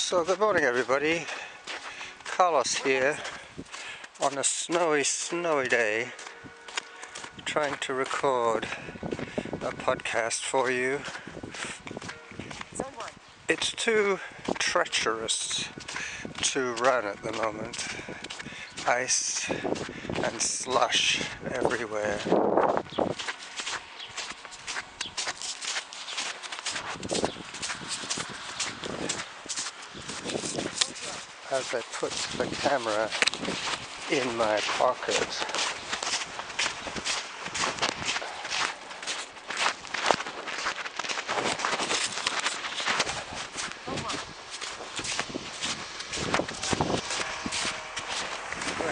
So good morning everybody, Carlos here on a snowy day, trying to record a podcast for you. It's too treacherous to run at the moment. Ice and slush everywhere. As I put the camera in my pocket,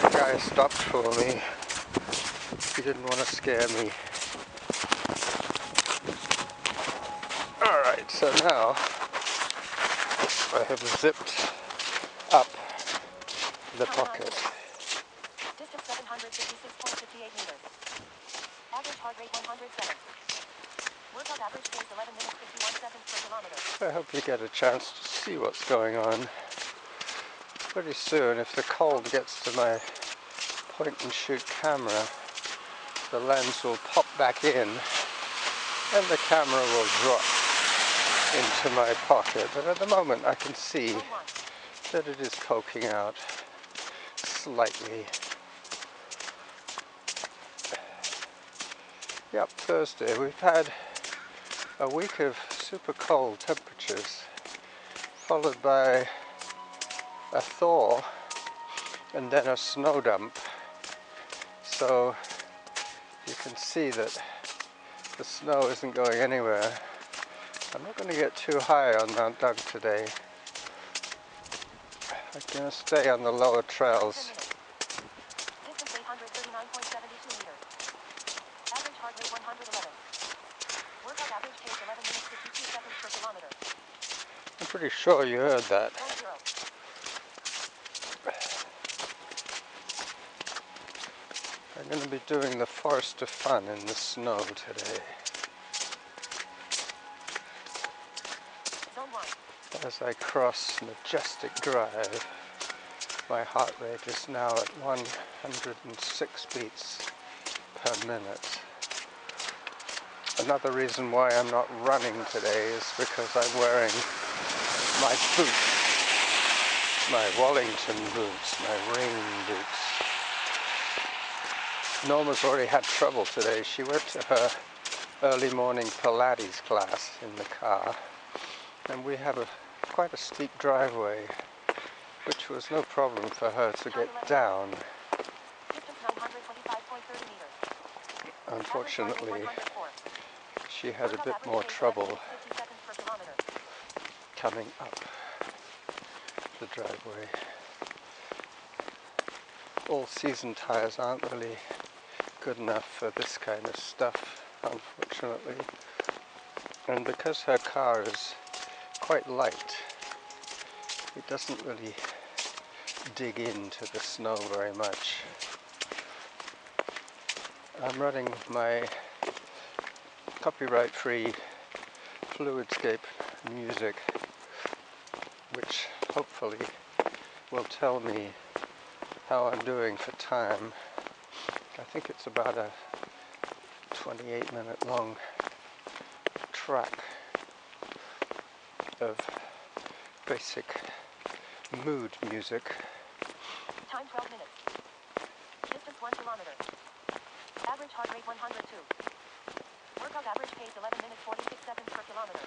the guy stopped for me. He didn't want to scare me. Alright, so now I have zipped up the pocket. Distance 756.58 meters. Average heart rate 107. Workout average pace 11 minutes 51 seconds per kilometer. I hope you get a chance to see what's going on. Pretty soon, if the cold gets to my point and shoot camera, the lens will pop back in and the camera will drop into my pocket. But at the moment I can see that it is poking out slightly. Yep, Thursday. We've had a week of super cold temperatures, followed by a thaw and then a snow dump. So you can see that the snow isn't going anywhere. I'm not going to get too high on Mount Doug today. I'm going to stay on the lower trails. Distance 839.72 meters. Average heart rate 111. Workout average pace 11 minutes 52 seconds per kilometer. I'm pretty sure you heard that. I'm going to be doing the Forest of Fun in the snow today. As I cross Majestic Drive, my heart rate is now at 106 beats per minute. Another reason why I'm not running today is because I'm wearing my boots, my Wellington boots, my rain boots. Norma's already had trouble today. She went to her early morning Pilates class in the car, and we have quite a steep driveway, which was no problem for her to get down. Unfortunately, she had a bit more trouble coming up the driveway. All-season tires aren't really good enough for this kind of stuff, unfortunately. And because her car is quite light, it doesn't really dig into the snow very much. I'm running my copyright-free Fluidscape music, which hopefully will tell me how I'm doing for time. I think it's about a 28-minute long track of basic mood music. Time 12 minutes. Distance 1 kilometer. Average heart rate 102. Workout average pace 11 minutes 46 seconds per kilometer.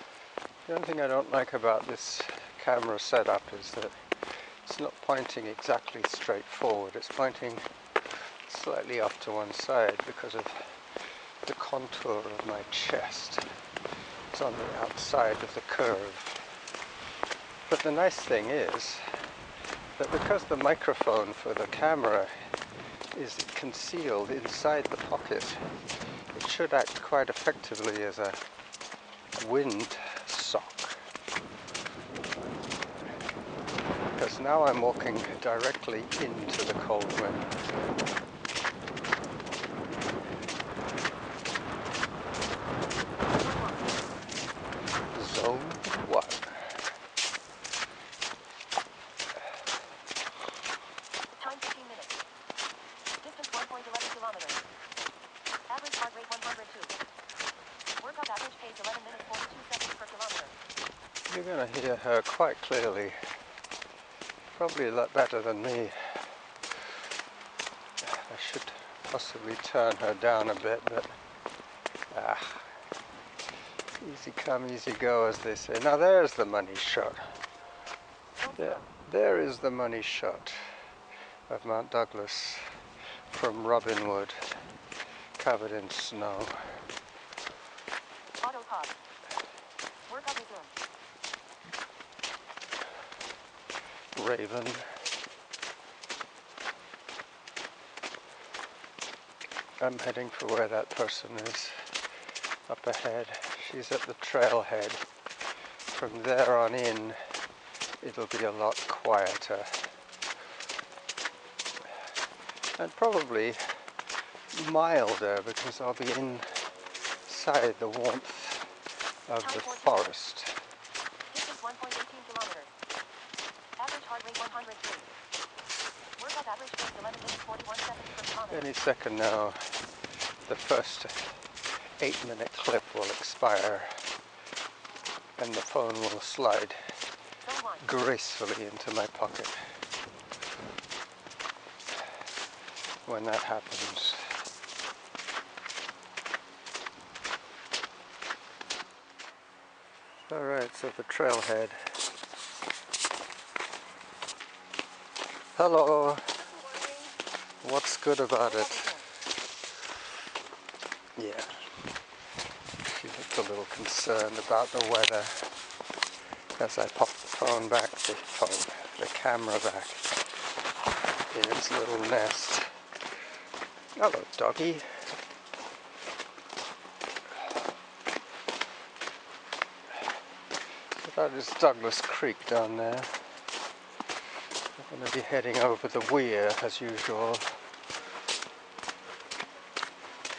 The only thing I don't like about this camera setup is that it's not pointing exactly straight forward. It's pointing slightly off to one side because of the contour of my chest. It's on the outside of the curve. But the nice thing is that because the microphone for the camera is concealed inside the pocket, it should act quite effectively as a wind sock. Because now I'm walking directly into the cold wind. Zone 1. pace 11 minutes 42 seconds per kilometer. You're going to hear her quite clearly. Probably a lot better than me. I should possibly turn her down a bit, but easy come, easy go, as they say. Now there's the money shot. There is the money shot of Mount Douglas from Robinwood, covered in snow. Auto pause. Workout resumed. Raven. I'm heading for where that person is, up ahead. She's at the trailhead. From there on in, it'll be a lot quieter. And probably milder, because I'll be inside the warmth of the forest. Distance 1.18 kilometers. Average heart rate 103. Workout average pace 11 minutes 41 seconds per kilometer. Any second now, the first 8-minute clip will expire and the phone will slide gracefully into my pocket. When that happens, alright, so the trailhead. Hello. What's good about it? Yeah. She looked a little concerned about the weather as I popped the camera back in its little nest. Hello, doggy. So that is Douglas Creek down there. I'm going to be heading over the weir as usual.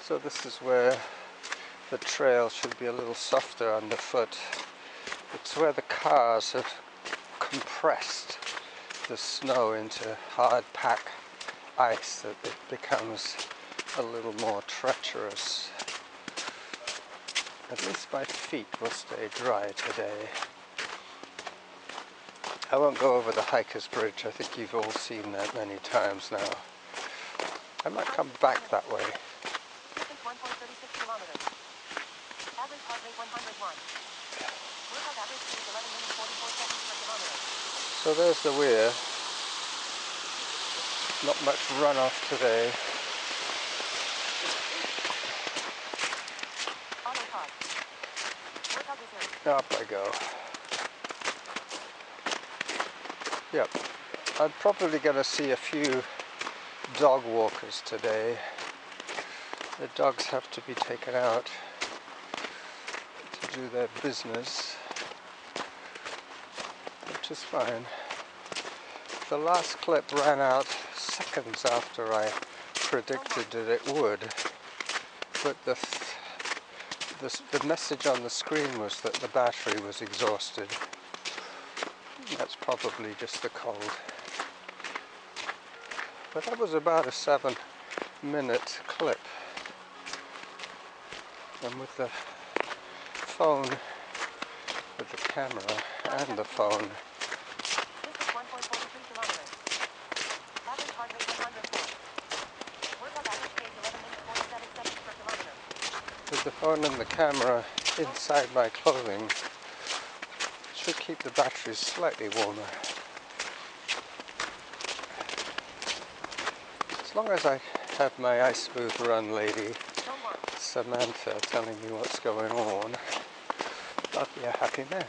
So this is where the trail should be a little softer underfoot. It's where the cars have compressed the snow into hard pack ice that it becomes a little more treacherous. At least my feet will stay dry today. I won't go over the hiker's bridge. I think you've all seen that many times now. I might come back that way. Distance 1.36 kilometers. Average heart rate 101. Workout average pace 11 minutes 44 seconds per kilometer. So there's the weir. Not much runoff today. Auto pause. Workout resumed. Up I go. Yep. I'm probably going to see a few dog walkers today. The dogs have to be taken out to do their business, which is fine. The last clip ran out seconds after I predicted that it would, but the message on the screen was that the battery was exhausted. That's probably just the cold. But that was about a 7-minute clip. And with the phone, with the camera and the phone, Distance 1.43 kilometers. Average heart rate 104. Workout average pace 11 minutes 47 seconds per kilometer. with the phone and the camera inside my clothing, should keep the batteries slightly warmer. As long as I have my ice smooth run lady, Samantha, telling me what's going on, I'll be a happy man.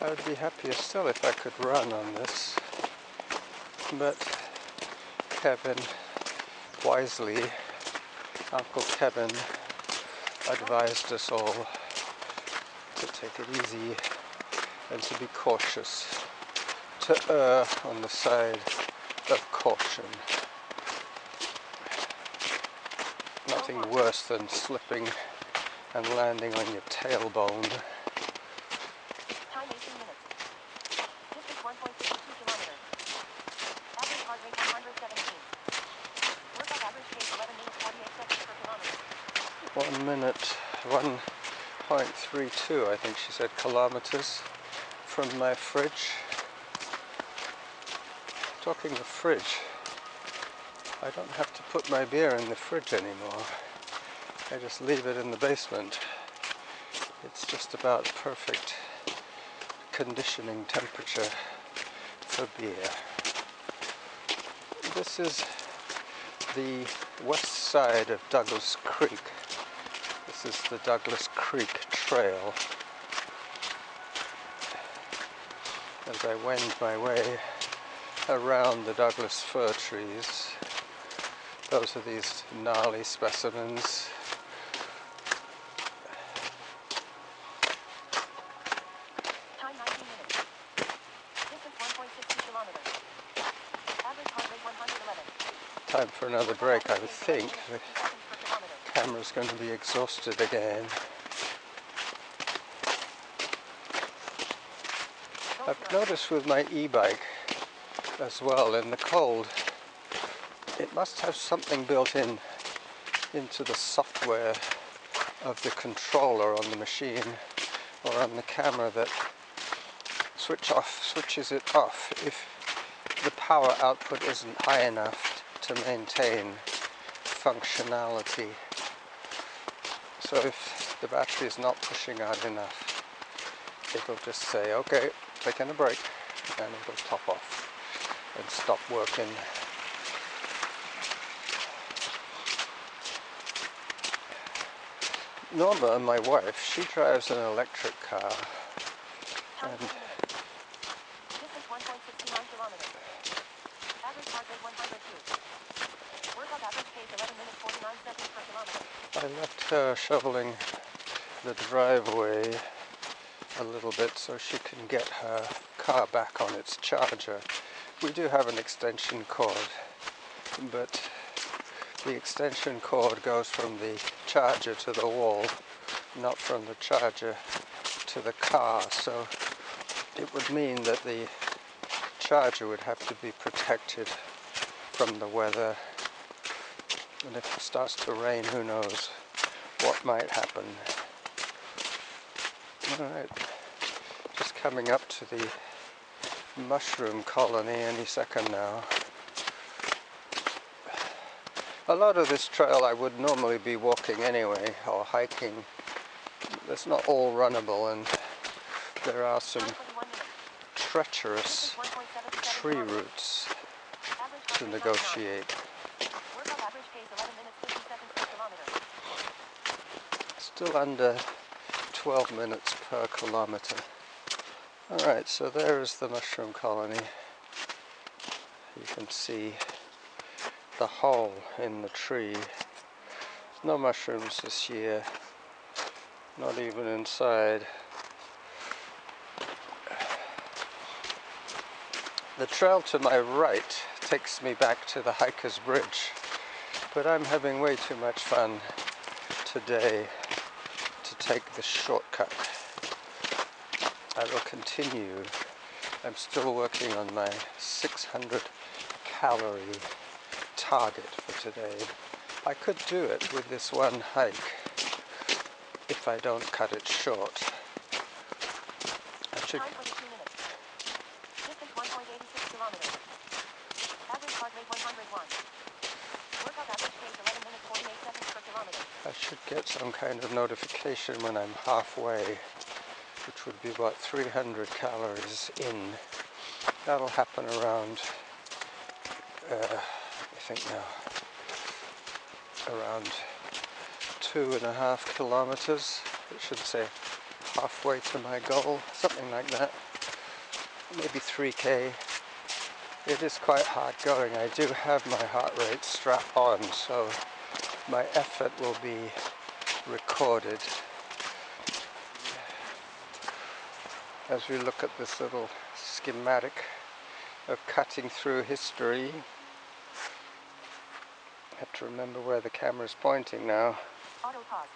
I would be happier still if I could run on this, but Kevin, wisely, Uncle Kevin, advised us all to take it easy and to be cautious, to err on the side of caution. Nothing worse than slipping and landing on your tailbone. Time 18 minutes. Distance 1.52 kilometers. Average heart rate 117. Workout average pace 11 minutes 48 seconds per kilometer. 1 minute, 1.32, I think she said, kilometers from my fridge. Talking of fridge, I don't have to put my beer in the fridge anymore. I just leave it in the basement. It's just about perfect conditioning temperature for beer. This is the west side of Douglas Creek. This is the Douglas Creek Trail. As I wend my way around the Douglas fir trees, those are these gnarly specimens. Time 19 minutes. Distance 1.62 kilometers. Average heart rate 111. Time for another break, I would think. The camera's going to be exhausted again. I've noticed with my e-bike as well, in the cold, it must have something built into the software of the controller on the machine or on the camera that switches it off if the power output isn't high enough to maintain functionality. So if the battery is not pushing out enough, it'll just say, okay, taking a break, and it'll top off and stop working. Norma, my wife, she drives an electric car, and distance 1.69 kilometers. Average heart rate 102. Workout average pace 11 minutes 49 seconds per kilometer. I left her shoveling the driveway a little bit so she can get her car back on its charger. We do have an extension cord, but the extension cord goes from the charger to the wall, not from the charger to the car, so it would mean that the charger would have to be protected from the weather, and if it starts to rain, who knows what might happen. Alright, just coming up to the mushroom colony any second now. A lot of this trail I would normally be walking anyway, or hiking. It's not all runnable, and there are some treacherous tree roots to negotiate. Workout average pace 11 minutes 50 seconds per kilometer. Still under 12 minutes per kilometer. Alright, so there's the mushroom colony. You can see the hole in the tree. No mushrooms this year, not even inside. The trail to my right takes me back to the Hiker's Bridge, but I'm having way too much fun today to take the shortcut. I will continue. I'm still working on my 600 calorie target for today. I could do it with this one hike if I don't cut it short. I should. Time 22 minutes. Distance 1.86 kilometers. Average heart rate 101. Workout average pace 11 minutes 48 seconds per kilometer. I should get some kind of notification when I'm halfway, which would be about 300 calories in. That'll happen around, I think now, around 2.5 kilometers. It should say halfway to my goal, something like that. Maybe 3K. It is quite hard going. I do have my heart rate strapped on, so my effort will be recorded. As we look at this little schematic of cutting through history, I have to remember where the camera's pointing now. Auto pause.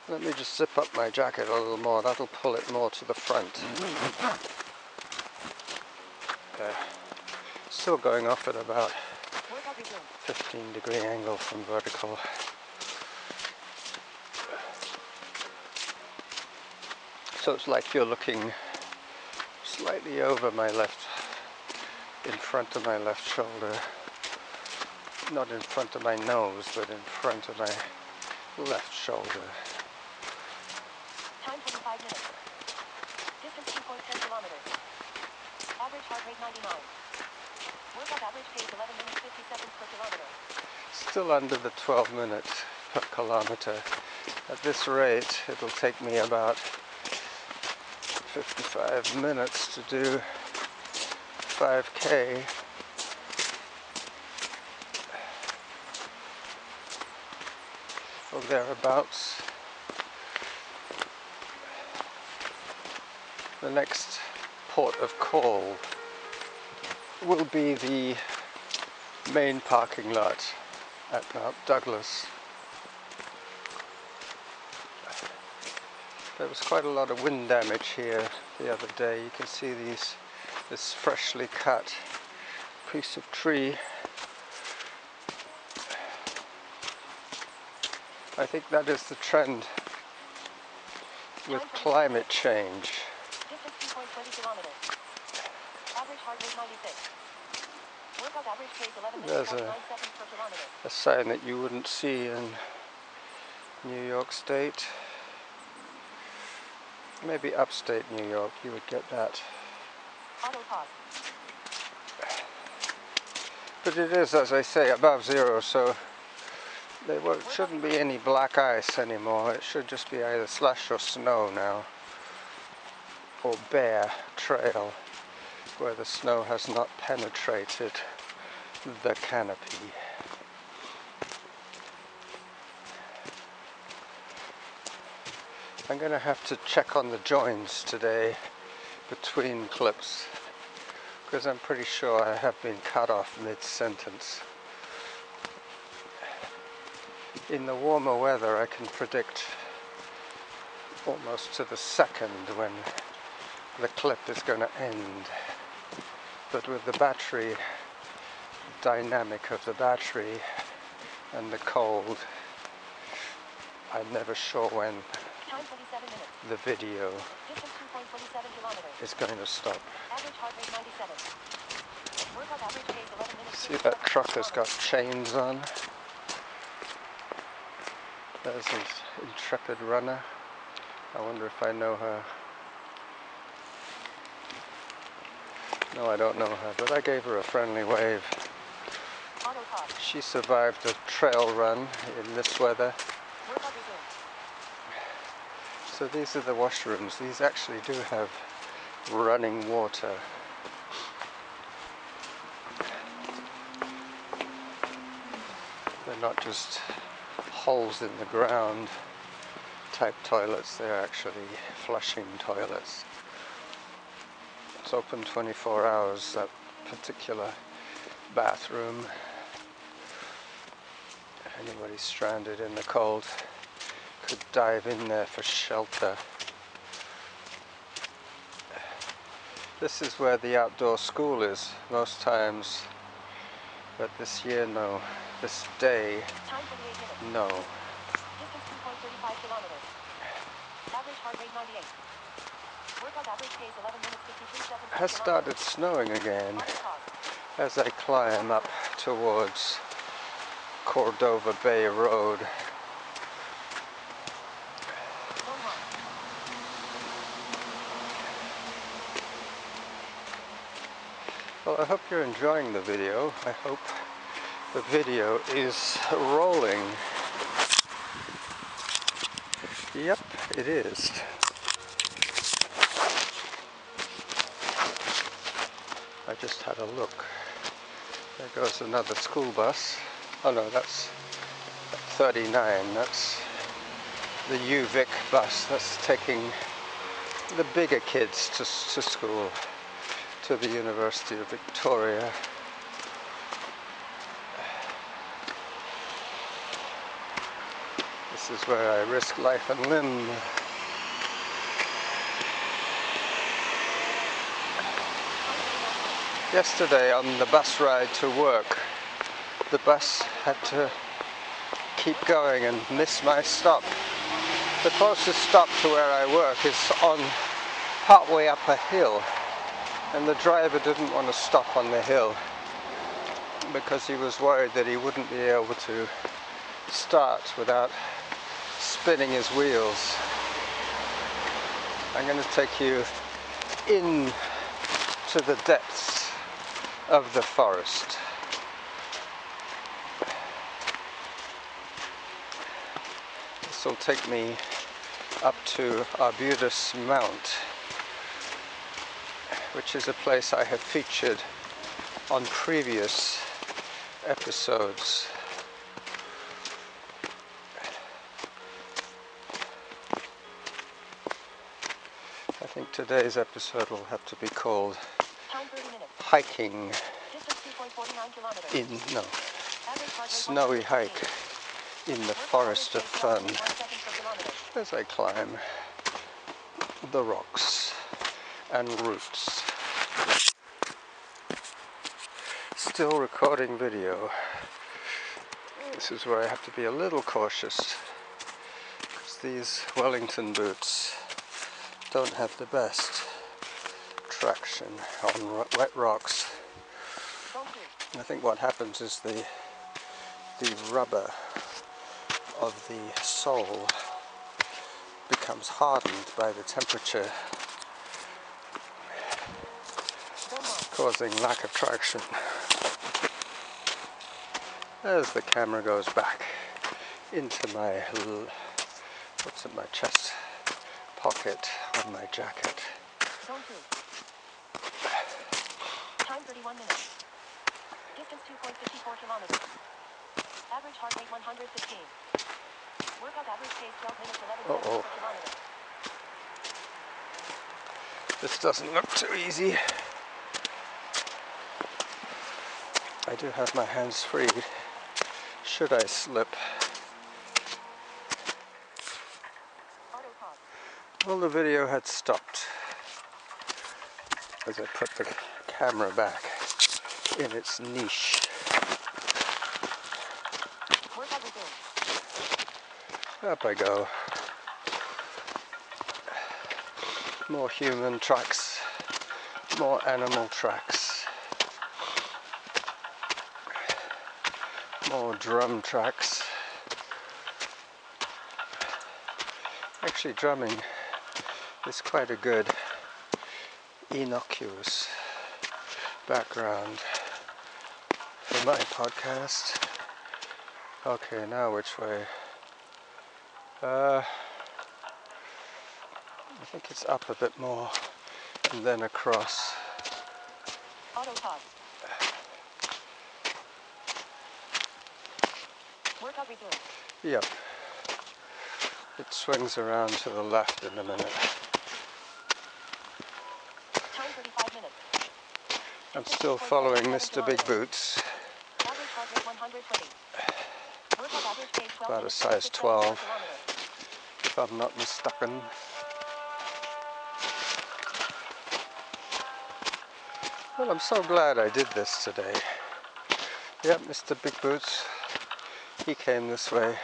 Let me just zip up my jacket a little more, that'll pull it more to the front. Okay. Still going off at about 15-degree angle from vertical. So it's like you're looking slightly over my left, in front of my left shoulder. Not in front of my nose, but in front of my left shoulder. Time 25 minutes. Distance 2.10 kilometers. Average heart rate 99. Workout average pace 11 minutes 50 seconds per kilometer. Still under the 12 minutes per kilometer. At this rate, it'll take me about 55 minutes to do 5K. Or thereabouts. The next port of call will be the main parking lot at Mount Douglas. There was quite a lot of wind damage here the other day. You can see this freshly cut piece of tree. I think that is the trend with climate change. Distance 2.20 kilometers. Average heart rate 96. Workout average pace 11 minutes There's 49 seconds per kilometer. a sign that you wouldn't see in New York State. Maybe upstate New York, you would get that. Auto pause. But it is, as I say, above zero, so there shouldn't be any black ice anymore. It should just be either slush or snow now, or bare trail where the snow has not penetrated the canopy. I'm going to have to check on the joins today between clips, because I'm pretty sure I have been cut off mid-sentence. In the warmer weather, I can predict almost to the second when the clip is going to end. But with the battery dynamic of the battery and the cold, I'm never sure when Time 27 minutes. the video Distance 2.27 kilometers. is going to stop. Average heart rate 97. Workout average pace 11 minutes See, 50 that seconds truck per has got kilometer. chains on. There's an intrepid runner. I wonder if I know her. No, I don't know her, but I gave her a friendly wave. Auto pause. She survived a trail run in this weather. Workout resumed. So these are the washrooms. These actually do have running water. They're not just holes in the ground type toilets, they're actually flushing toilets. It's open 24 hours, that particular bathroom. Anybody stranded in the cold could dive in there for shelter. This is where the outdoor school is most times, but this year no. This day, Time 28 minutes. no. Distance 2.35 kilometers. Average heart rate 98. Workout average pace 11 minutes 53 seconds per Has kilometer. started snowing again Auto pause. as I climb up towards Cordova Bay Road. Zone 1. Well, I hope you're enjoying the video. I hope the video is rolling. Yep, it is. I just had a look. There goes another school bus. Oh no, that's 39. That's the UVic bus that's taking the bigger kids to school, to the University of Victoria. This is where I risk life and limb. Yesterday on the bus ride to work, the bus had to keep going and miss my stop The closest stop to where I work is on partway up a hill, and the driver didn't want to stop on the hill because he was worried that he wouldn't be able to start without spinning his wheels. I'm going to take you in to the depths of the forest. This will take me up to Arbutus Mount, which is a place I have featured on previous episodes. I think today's episode will have to be called Hiking in, no, Snowy Hike in the Forest of Fun, as I climb the rocks and roots. Still recording video. This is where I have to be a little cautious, because these Wellington boots don't have the best traction on wet rocks. I think what happens is the rubber of the sole becomes hardened by the temperature, causing lack of traction. As the camera goes back into my, what's in my chest pocket on my jacket. Time 31 minutes. Distance 2.54 kilometers. Average heart rate 115. Workout average pace 12 minutes 11 seconds per kilometer. This doesn't look too easy. I do have my hands free should I slip. Well, the video had stopped as I put the camera back in its niche. Up I go. More human tracks, more animal tracks, more drum tracks. Actually, drumming is quite a good innocuous background for my podcast. Okay, now which way? I think it's up a bit more and then across. Auto pause. Workout resumed. Yep. It swings around to the left in a minute. Time 35 minutes. I'm still following Mr. Big Boots. Average heart rate 120. Workout average pace 12 About a minutes, size 6 12, seconds per kilometer. if I'm not mistaken. Well, I'm so glad I did this today. Yep, Mr. Big Boots, he came this way.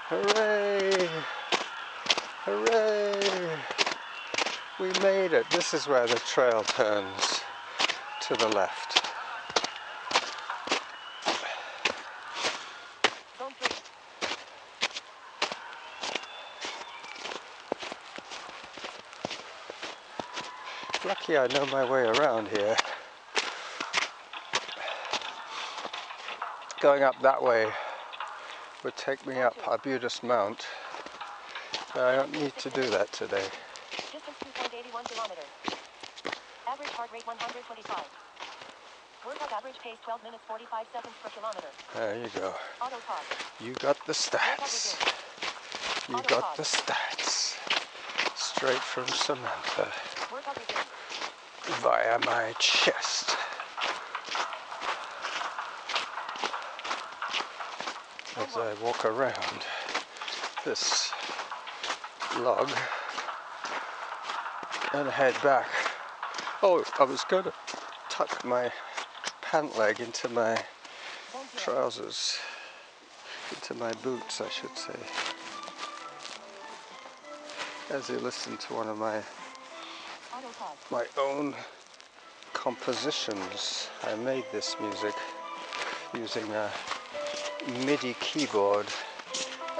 Hooray! Hooray! We made it. This is where the trail turns to the left. Zone 3. Lucky I know my way around here. Going up that way would take me up Arbutus Mount, but I don't need to do that today. Distance 2.81 kilometers. Average heart rate 125. Workout average pace 12 minutes 45 seconds per kilometer. There you go. Auto pause. You got the stats. You got the stats. Straight from Samantha. Workout resumed. Via my chest. As I walk around this log and head back. Oh, I was going to tuck my pant leg into my trousers, into my boots I should say, as you listen to one of my own compositions. I made this music using a MIDI keyboard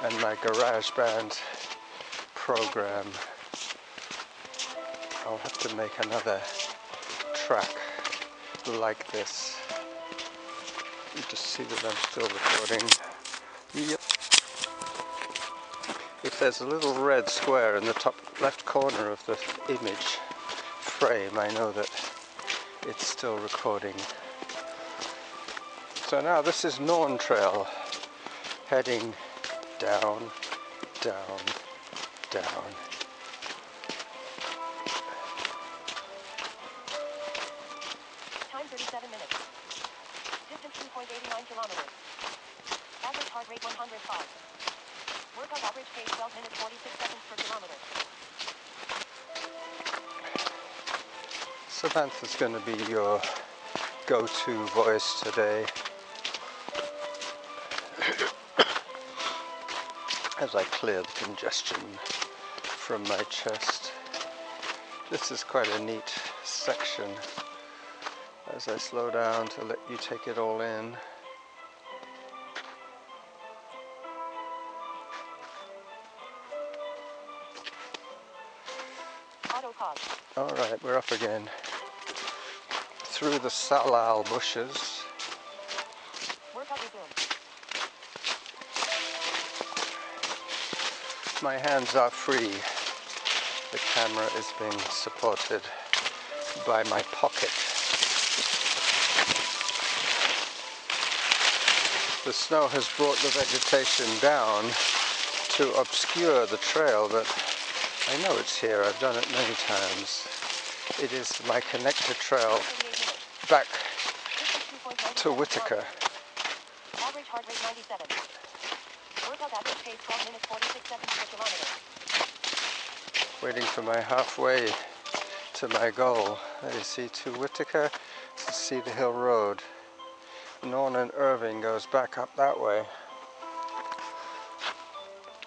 and my GarageBand program. I'll have to make another track like this. You just see that I'm still recording. Yep. If there's a little red square in the top left corner of the image frame, I know that it's still recording. So now this is Norn Trail, heading down, down, down. Time 37 minutes. Distance 2.89 kilometers. Average heart rate 105. Workout average pace 12 minutes 46 seconds per kilometer. Samantha's going to be your go-to voice today as I clear the congestion from my chest. This is quite a neat section as I slow down to let you take it all in. Auto pause. Alright, we're up again. Through the salal bushes. Workout resumed. My hands are free. The camera is being supported by my pocket. The snow has brought the vegetation down to obscure the trail, but I know it's here. I've done it many times. It is my connector trail back to Whitaker. Average heart rate 97. Workout average pace 12 minutes 46 seconds per kilometer. Waiting for my halfway to my goal. There you see to Whitaker, to Cedar Hill Road. Norn and Irving goes back up that way.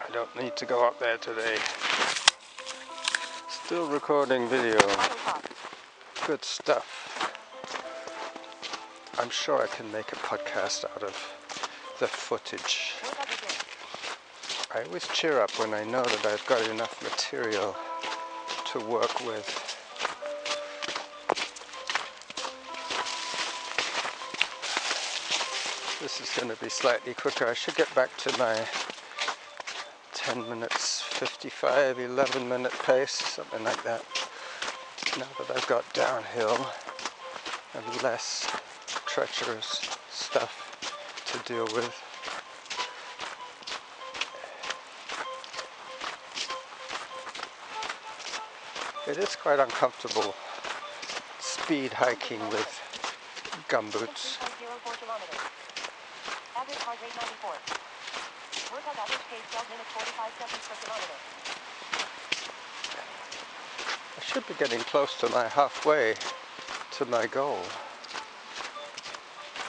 I don't need to go up there today. Still recording video. Good stuff. I'm sure I can make a podcast out of the footage. I always cheer up when I know that I've got enough material to work with. This is going to be slightly quicker. I should get back to my 10 minutes 55, 11 minute pace, something like that. Now that I've got downhill and less treacherous stuff to deal with. It is quite uncomfortable speed hiking with gumboots. 3.04 kilometers. Average heart rate 94. Workout average pace 12 minutes 45 seconds per kilometer. I should be getting close to my halfway to my goal.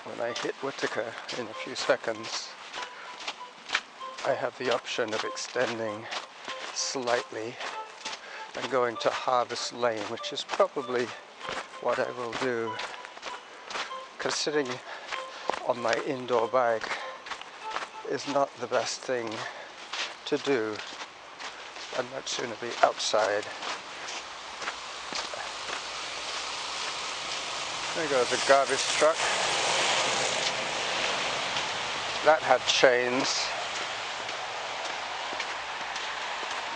When I hit Whitaker in a few seconds, I have the option of extending slightly and going to Harvest Lane, which is probably what I will do. Because sitting on my indoor bike is not the best thing to do. I'd much sooner be outside. There goes a garbage truck. That had chains.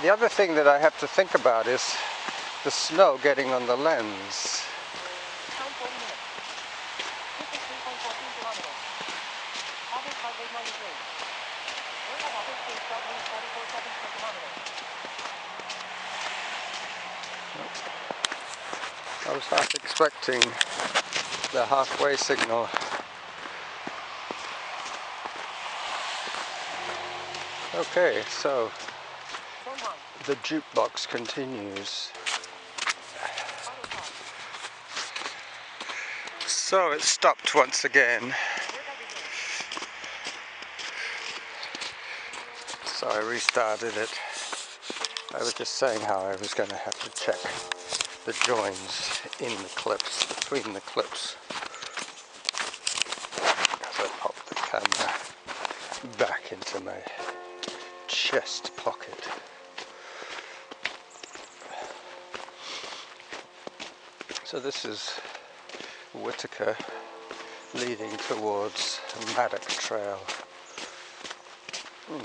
The other thing that I have to think about is the snow getting on the lens. Time 40 minutes. Distance 3.14 kilometers. Average heart rate 93. Workout average pace 12 minutes 44 seconds per kilometer. I was half expecting the halfway signal. Okay, so the jukebox continues. So it stopped once again. So I restarted it. I was just saying how I was going to have to check the joins in the clips, between the clips, as I popped the camera back into my chest pocket. So this is Whitaker leading towards Maddock Trail.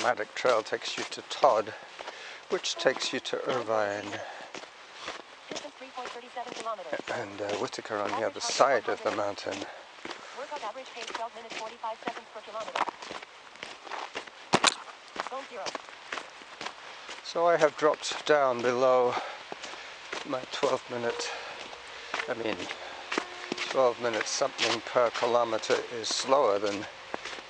Maddock Trail takes you to Todd, which takes you to Irvine. Distance 3.37 kilometers. And Whitaker on the other side of the mountain. Workout average pace 12 minutes 45 seconds per kilometer. Zone 0. So I have dropped down below my 12 minutes something per kilometer is slower than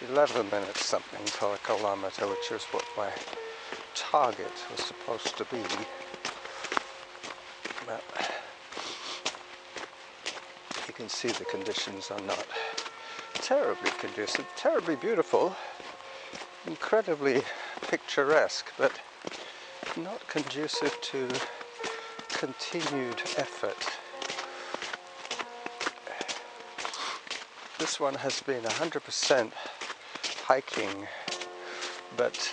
11 minutes something per kilometer, which is what my target was supposed to be. But you can see the conditions are not terribly conducive, terribly beautiful, incredibly picturesque, but not conducive to continued effort. This one has been 100% hiking, but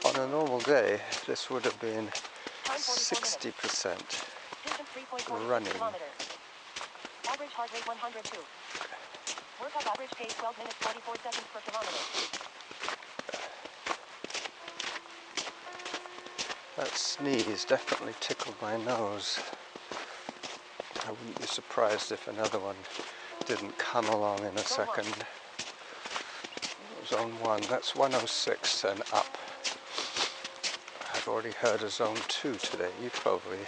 on a normal day this would have been 60% running. Average heart rate 102. Workout average pace 12 minutes 44 seconds per kilometer. That sneeze definitely tickled my nose. I wouldn't be surprised if another one didn't come along in a second. Zone 1, that's 106 and up. I've already heard a zone 2 today. You probably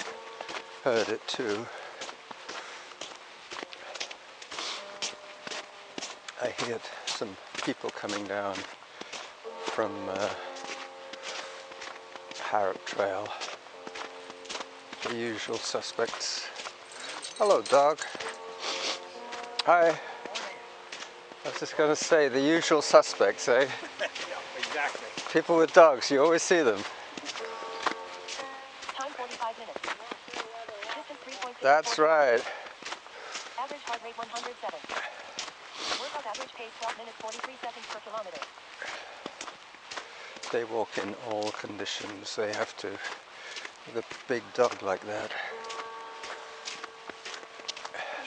heard it too. I heard some people coming down from Harrop Trail. The usual suspects. Hello, dog. Hi. I was just going to say, the usual suspects, eh? Yeah, exactly. People with dogs, you always see them. Time 45 minutes. Distance 3.6. That's right. Average heart rate 107. Workout average pace 12 minutes 43 seconds per kilometer. They walk in all conditions. They have to, with a big dog like that.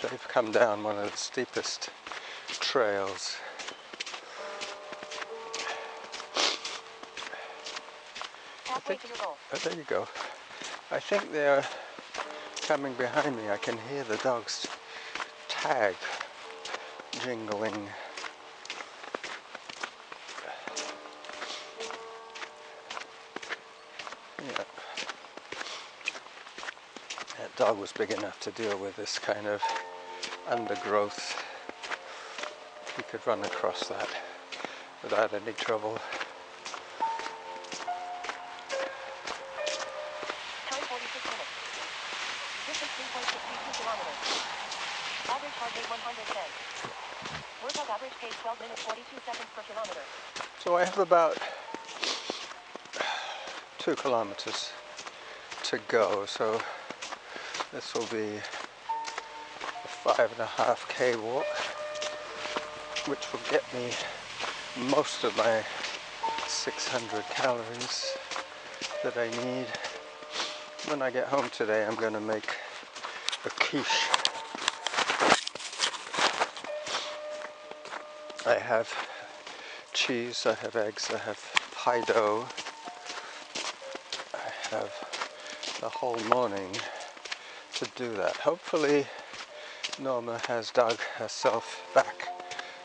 They've come down one of the steepest trails. Halfway to your goal. Oh, there you go. I think they're coming behind me. I can hear the dog's tag jingling. Yeah. That dog was big enough to deal with this kind of undergrowth. He could run across that without any trouble. Time 46 minutes. Distance 3.62 kilometers. Average heart rate 110. Workout average pace 12 minutes 42 seconds per kilometer. So I have about 2 kilometers to go, so this will be a 5.5K walk, which will get me most of my 600 calories that I need. When I get home today, I'm going to make a quiche. I have cheese, I have eggs, I have pie dough. I have the whole morning to do that. Hopefully Norma has dug herself back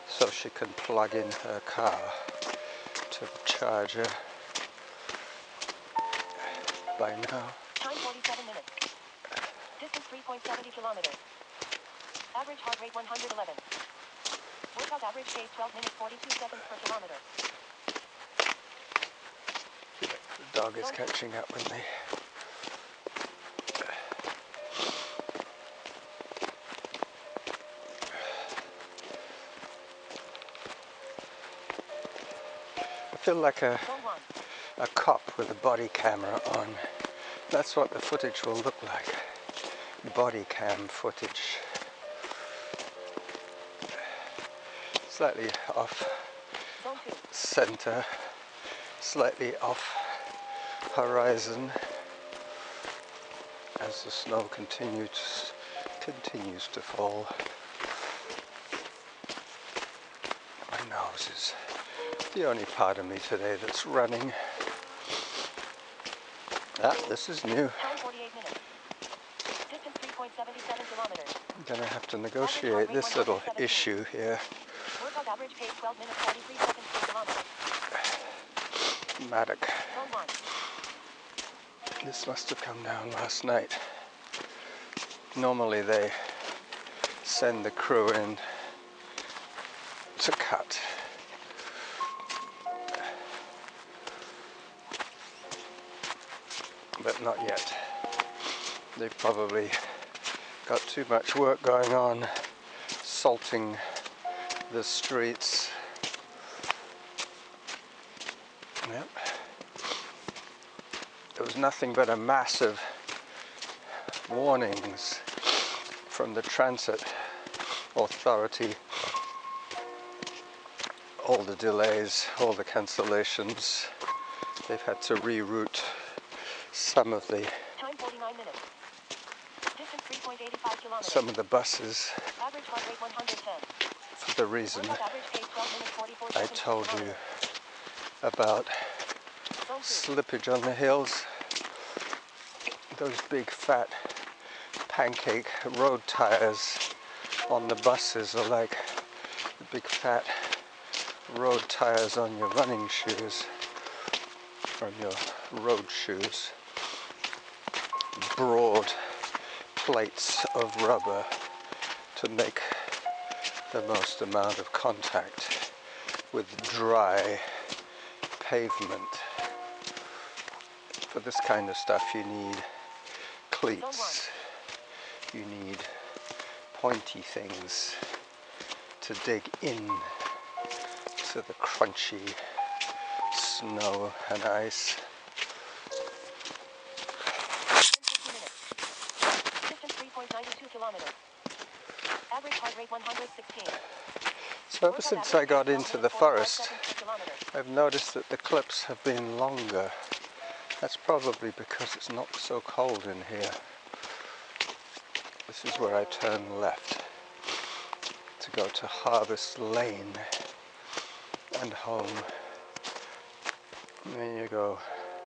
so she can plug in her car to the charger by now. Time 47 minutes. Distance 3.70 kilometers. Average heart rate 111. Workout average pace 12 minutes 42 seconds per kilometer. The dog is catching up with me. I feel like a Zone 1. a cop with a body camera on. That's what the footage will look like. Body cam footage. Slightly off center, slightly off horizon as the snow continues to fall. My nose is the only part of me today that's running. Ah, this is new. Time 48 minutes. Distance 3.77 kilometers. I'm gonna have to negotiate this little issue here. Workout average pace 12 minutes 43 seconds per kilometer. Maddock. Zone 1. This must have come down last night. Normally they send the crew in to cut. But not yet. They've probably got too much work going on salting the streets. Yep. There was nothing but a massive warnings from the transit authority. All the delays, all the cancellations. They've had to reroute some of the Time 49 minutes. Distance 3.85 kilometers. some of the buses Average heart rate 110. for the reason Workout average pace 12 minutes 44 I seconds per told you kilometer. about Zone 2. slippage on the hills. Those big fat pancake road tires on the buses are like the big fat road tires on your running shoes, on your road shoes. Broad plates of rubber to make the most amount of contact with dry pavement. For this kind of stuff you need cleats. You need pointy things to dig in to the crunchy snow and ice. 50 minutes. Distance 3.92 kilometers. Average heart rate 116. So ever since I got into the forest, I've noticed that the clips have been longer. That's probably because it's not so cold in here. This is where I turn left to go to Harvest Lane and home. There you go.